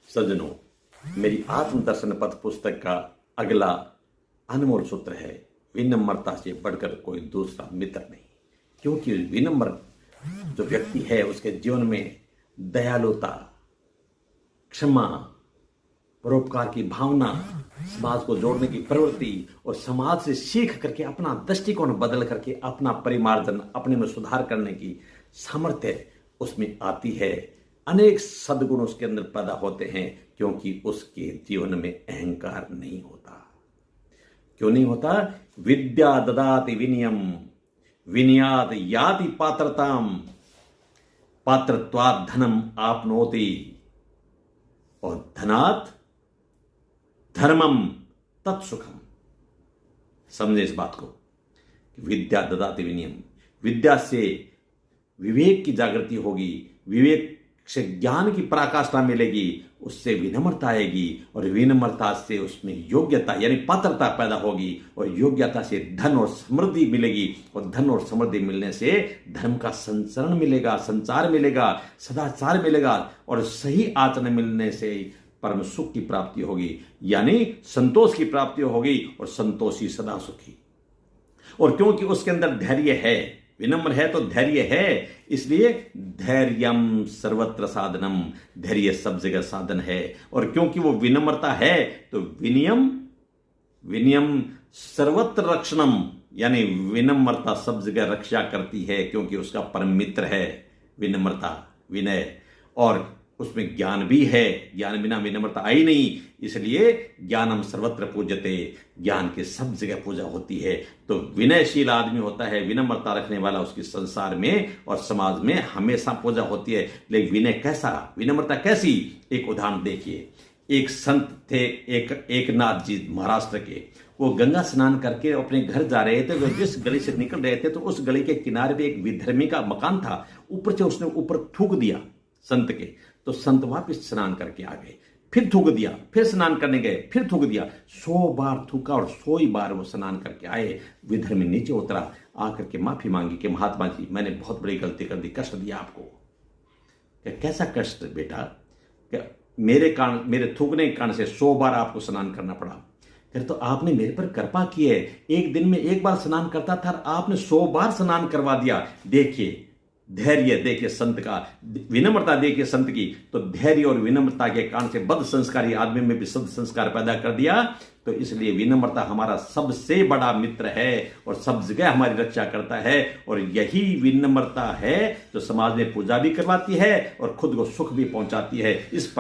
सज्जनों, मेरी आत्मदर्शन पथ पुस्तक का अगला अनमोल सूत्र है, विनम्रता से बढ़कर कोई दूसरा मित्र नहीं। क्योंकि विनम्र जो व्यक्ति है उसके जीवन में दयालुता, क्षमा, परोपकार की भावना, समाज को जोड़ने की प्रवृत्ति और समाज से सीख करके अपना दृष्टिकोण बदल करके अपना परिमार्जन, अपने में सुधार करने की सामर्थ्य उसमें आती है। अनेक सद्गुण उसके अंदर पैदा होते हैं क्योंकि उसके जीवन में अहंकार नहीं होता। क्यों नहीं होता? विद्या ददाति विनयम, विनयात याति पात्रताम, पात्रत्वात् धनम आपनोति, और धनात् धर्मम तत्सुखम। समझे इस बात को। विद्या ददाति विनयम, विद्या से विवेक की जागृति होगी, विवेक से ज्ञान की पराकाष्ठा मिलेगी, उससे विनम्रता आएगी और विनम्रता से उसमें योग्यता यानी पात्रता पैदा होगी और योग्यता से धन और समृद्धि मिलेगी और धन और समृद्धि मिलने से धर्म का संचरण मिलेगा, संचार मिलेगा, सदाचार मिलेगा और सही आचरण मिलने से परम सुख की प्राप्ति होगी यानी संतोष की प्राप्ति होगी और संतोषी सदा सुखी। और क्योंकि उसके अंदर धैर्य है, विनम्र है तो धैर्य है, इसलिए धैर्यम सर्वत्र साधनम, धैर्य सब जगह साधन है। और क्योंकि वो विनम्रता है तो विनयम सर्वत्र रक्षणम, यानी विनम्रता सब जगह रक्षा करती है क्योंकि उसका परम मित्र है विनम्रता, विनय। और उसमें ज्ञान भी है, ज्ञान बिना विनम्रता आई नहीं, इसलिए ज्ञानम सर्वत्र पूज्यते, ज्ञान के सब जगह पूजा होती है। तो विनयशील आदमी होता है, विनम्रता रखने वाला, उसकी संसार में और समाज में हमेशा पूजा होती है। लेकिन विनय कैसा, विनम्रता कैसी? एक उदाहरण देखिए। एक संत थे, एक नाथ जी महाराष्ट्र के। वो गंगा स्नान करके अपने घर जा रहे थे। वो जिस गली से निकल रहे थे तो उस गली के किनारे पे एक विधर्मी का मकान था। ऊपर से उसने ऊपर थूक दिया संत के, तो संत वापस स्नान करके आ गए। फिर थूक दिया, फिर स्नान करने गए, फिर थूक दिया। 100 बार थूका और 100 बार वो स्नान करके आए। विधर्मी नीचे उतरा, आकर के माफी मांगी कि महात्मा जी, मैंने बहुत बड़ी गलती कर दी, कष्ट दिया आपको। कैसा कष्ट बेटा? मेरे थूकने के कारण से 100 बार आपको स्नान करना पड़ा। फिर तो आपने मेरे पर कृपा की है, एक दिन में एक बार स्नान करता था, आपने 100 बार स्नान करवा दिया। देखिए धैर्य, देखिए संत का, विनम्रता देखिए संत की। तो धैर्य और विनम्रता के कारण से बद्ध संस्कारी आदमी में भी सद संस्कार पैदा कर दिया। तो इसलिए विनम्रता हमारा सबसे बड़ा मित्र है और सब जगह हमारी रक्षा करता है। और यही विनम्रता है जो समाज में पूजा भी करवाती है और खुद को सुख भी पहुंचाती है। इस